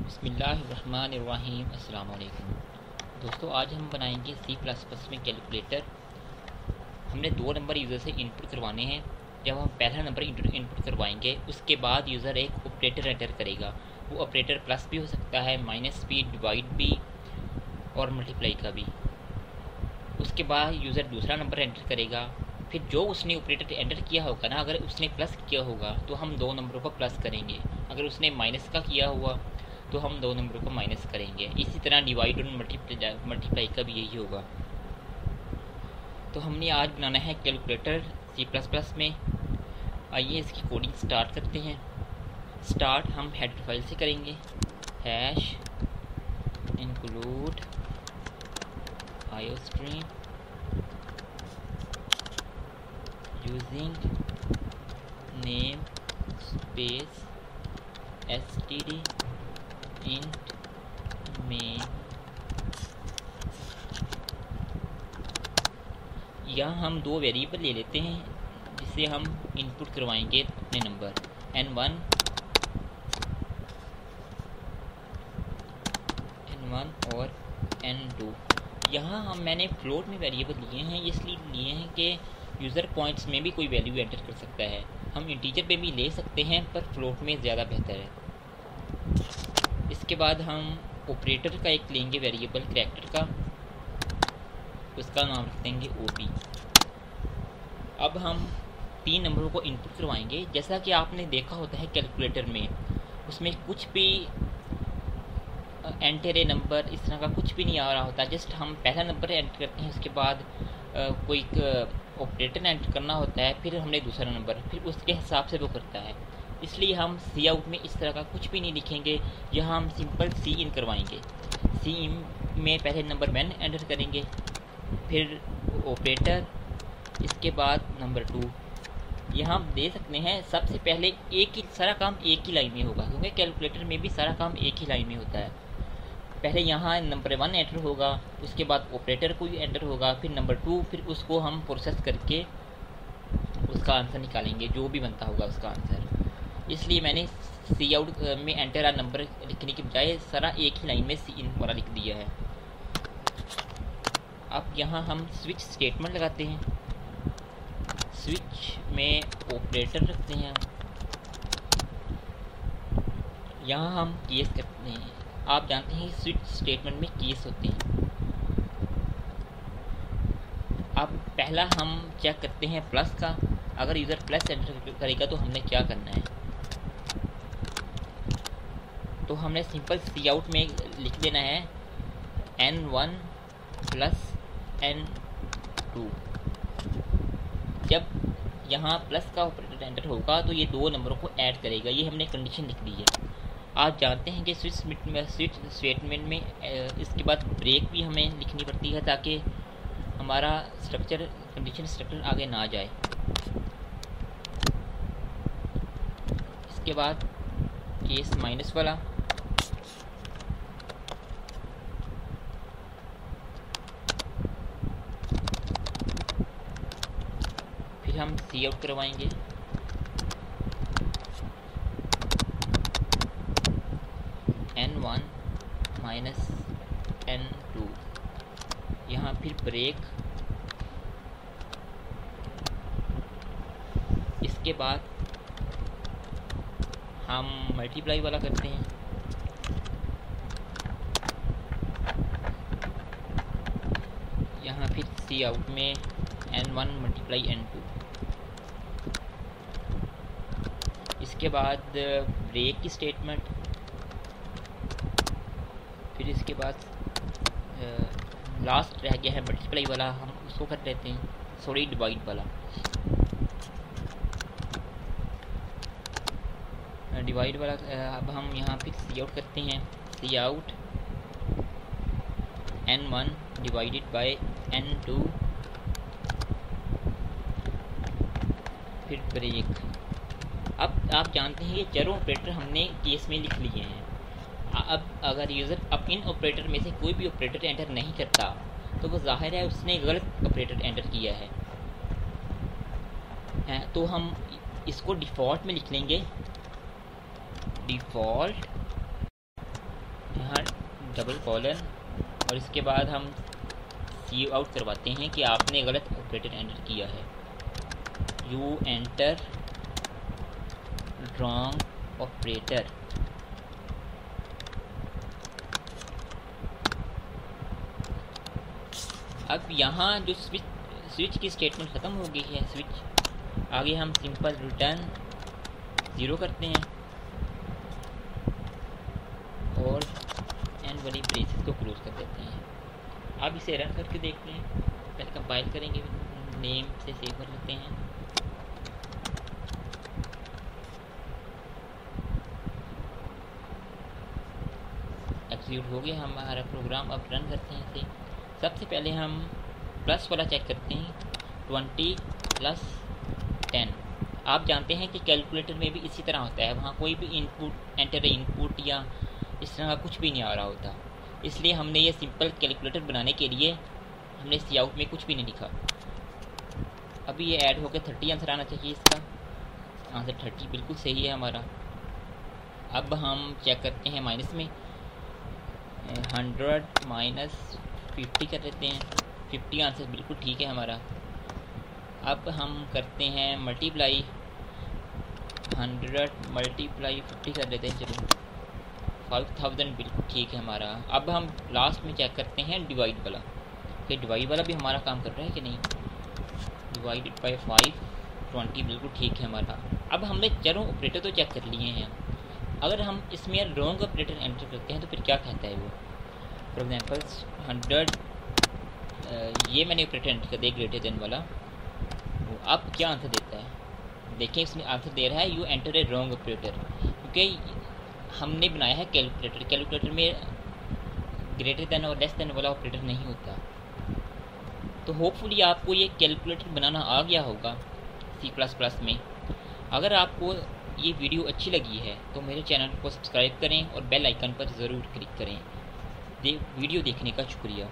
बिस्मिल्लाहिर्रहमानिर्रहीम। अस्सलाम वालेकुम दोस्तों, आज हम बनाएंगे C++ में कैलकुलेटर। हमने दो नंबर यूज़र से इनपुट करवाने हैं। जब हम पहला नंबर इनपुट करवाएंगे उसके बाद यूज़र एक ऑपरेटर एंटर करेगा। वो ऑपरेटर प्लस भी हो सकता है, माइनस भी, डिवाइड भी और मल्टीप्लाई का भी। उसके बाद यूज़र दूसरा नंबर एंटर करेगा। फिर जो उसने ऑपरेटर एंटर किया होगा ना, अगर उसने प्लस किया होगा तो हम दो नंबरों को प्लस करेंगे। अगर उसने माइनस का किया हुआ तो हम दो नंबरों को माइनस करेंगे। इसी तरह डिवाइड और मल्टीप्लाई का भी यही होगा। तो हमने आज बनाना है कैलकुलेटर C++ में। आइए इसकी कोडिंग स्टार्ट करते हैं। स्टार्ट हम हेडर फाइल से करेंगे। Hash include iostream using name space std int में। यहाँ हम दो वेरिएबल ले लेते हैं जिसे हम इनपुट करवाएंगे अपने नंबर n1 और n2। यहाँ मैंने फ्लोट में वेरिएबल लिए हैं, इसलिए लिए हैं कि यूज़र पॉइंट्स में भी कोई वैल्यू एंटर कर सकता है। हम इंटीजर पे भी ले सकते हैं पर फ्लोट में ज़्यादा बेहतर है। इसके बाद हम ऑपरेटर का एक लेंगे वेरिएबल कैरेक्टर का, उसका नाम रख देंगे OP। अब हम तीन नंबरों को इनपुट करवाएंगे। जैसा कि आपने देखा होता है कैलकुलेटर में, उसमें कुछ भी एंटर ए नंबर इस तरह का कुछ भी नहीं आ रहा होता। जस्ट हम पहला नंबर एंटर करते हैं, उसके बाद कोई ऑपरेटर एंटर करना होता है, फिर हमने दूसरा नंबर, फिर उसके हिसाब से वो करता है। इसलिए हम सी आउट में इस तरह का कुछ भी नहीं लिखेंगे। यहाँ हम सिंपल सी इन करवाएंगे। सी इन में पहले नंबर 1 एंटर करेंगे, फिर ऑपरेटर, इसके बाद नंबर 2। यहाँ हम दे सकते हैं सबसे पहले एक ही सारा काम एक ही लाइन में होगा, क्योंकि कैलकुलेटर में भी सारा काम एक ही लाइन में होता है। पहले यहाँ नंबर 1 एंटर होगा, उसके बाद ऑपरेटर को भी एंटर होगा, फिर नंबर 2, फिर उसको हम प्रोसेस करके उसका आंसर निकालेंगे, जो भी बनता होगा उसका आंसर। इसलिए मैंने सी आउट में एंटर आ नंबर लिखने की बजाय सारा एक ही लाइन में सी इन वाला लिख दिया है। अब यहाँ हम स्विच स्टेटमेंट लगाते हैं। स्विच में ऑपरेटर रखते हैं। यहाँ हम केस करते हैं। आप जानते हैं स्विच स्टेटमेंट में केस होते हैं। अब पहला हम चेक करते हैं प्लस का। अगर यूज़र प्लस एंटर करेगा तो हमने क्या करना है, तो हमने सिंपल सी आउट में लिख देना है n1 प्लस n2। जब यहाँ प्लस का ऑपरेटर एंटर होगा तो ये दो नंबरों को ऐड करेगा। ये हमने कंडीशन लिख दी है। आप जानते हैं कि स्विच स्टेटमेंट में इसके बाद ब्रेक भी हमें लिखनी पड़ती है, ताकि हमारा स्ट्रक्चर कंडीशन स्ट्रक्चर आगे ना जाए। इसके बाद केस माइनस वाला, फिर हम सी आउट करवाएंगे। n1 minus n2। यहाँ फिर ब्रेक, इसके बाद हम मल्टीप्लाई वाला करते हैं। यहाँ फिर सी आउट में n1 मल्टीप्लाई n2। इसके बाद ब्रेक की स्टेटमेंट, फिर इसके बाद लास्ट रह गया है मल्टीप्लाई वाला, हम उसको कर लेते हैं, सॉरी डिवाइड वाला। डिवाइड वाला अब हम यहाँ फिर सी आउट करते हैं। सी out n1 divided by n2, फिर ब्रेक। अब आप जानते हैं ये चारों ऑपरेटर हमने केस में लिख लिए हैं। अब अगर यूज़र अब इन ऑपरेटर में से कोई भी ऑपरेटर एंटर नहीं करता तो वो जाहिर है उसने गलत ऑपरेटर एंटर किया है। तो हम इसको डिफ़ॉल्ट में लिख लेंगे। डिफ़ॉल्ट डबल कॉलन और इसके बाद हम सी आउट करवाते हैं कि आपने गलत ऑपरेटर एंटर किया है। You enter wrong operator. अब यहाँ जो स्विच की स्टेटमेंट ख़त्म हो गई है, स्विच आगे हम सिंपल रिटर्न 0 करते हैं और एंड वाली ब्रेसेस को क्लोज कर देते हैं। अब इसे रन करके देखते हैं। पहले कंपाइल करेंगे, नेम से सेव कर लेते हैं। एग्जीक्यूट हो गया हमारा प्रोग्राम। अब रन करते हैं इसे। सबसे पहले हम प्लस वाला चेक करते हैं, 20 + 10। आप जानते हैं कि कैलकुलेटर में भी इसी तरह होता है, वहाँ कोई भी इनपुट एंटर इनपुट या इस तरह का कुछ भी नहीं आ रहा होता। इसलिए हमने ये सिंपल कैलकुलेटर बनाने के लिए हमने सी आउट में कुछ भी नहीं लिखा। अभी ये ऐड होकर 30 आंसर आना चाहिए। इसका आंसर 30 बिल्कुल सही है हमारा। अब हम चेक करते हैं माइनस में, 100 - 50 कर लेते हैं। 50 आंसर बिल्कुल ठीक है हमारा। अब हम करते हैं मल्टीप्लाई, 100 × 50 कर लेते हैं। चलो 5000 बिल्कुल ठीक है हमारा। अब हम लास्ट में चेक करते हैं डिवाइड वाला, कि डिवाइड वाला भी हमारा काम कर रहा है कि नहीं। डिवाइडेड बाय 5, 20 बिल्कुल ठीक है हमारा। अब हमने चारों ऑपरेटर तो चेक कर लिए हैं। अगर हम इसमें रॉन्ग ऑपरेटर एंटर करते हैं तो फिर क्या कहता है वो। फॉर एग्जांपल 100, ये मैंने ऑपरेटर एंटर कर दिया ग्रेटर देन वाला, वो अब क्या आंसर देता है। देखिए इसमें आंसर दे रहा है you enter a wrong operator, क्योंकि हमने बनाया है कैलकुलेटर। कैलकुलेटर में ग्रेटर देन और लेस देन वाला ऑपरेटर नहीं होता। तो होपफुली आपको ये कैलकुलेटर बनाना आ गया होगा C++ में। अगर आपको ये वीडियो अच्छी लगी है तो मेरे चैनल को सब्सक्राइब करें और बेल आइकन पर ज़रूर क्लिक करें। वीडियो देखने का शुक्रिया।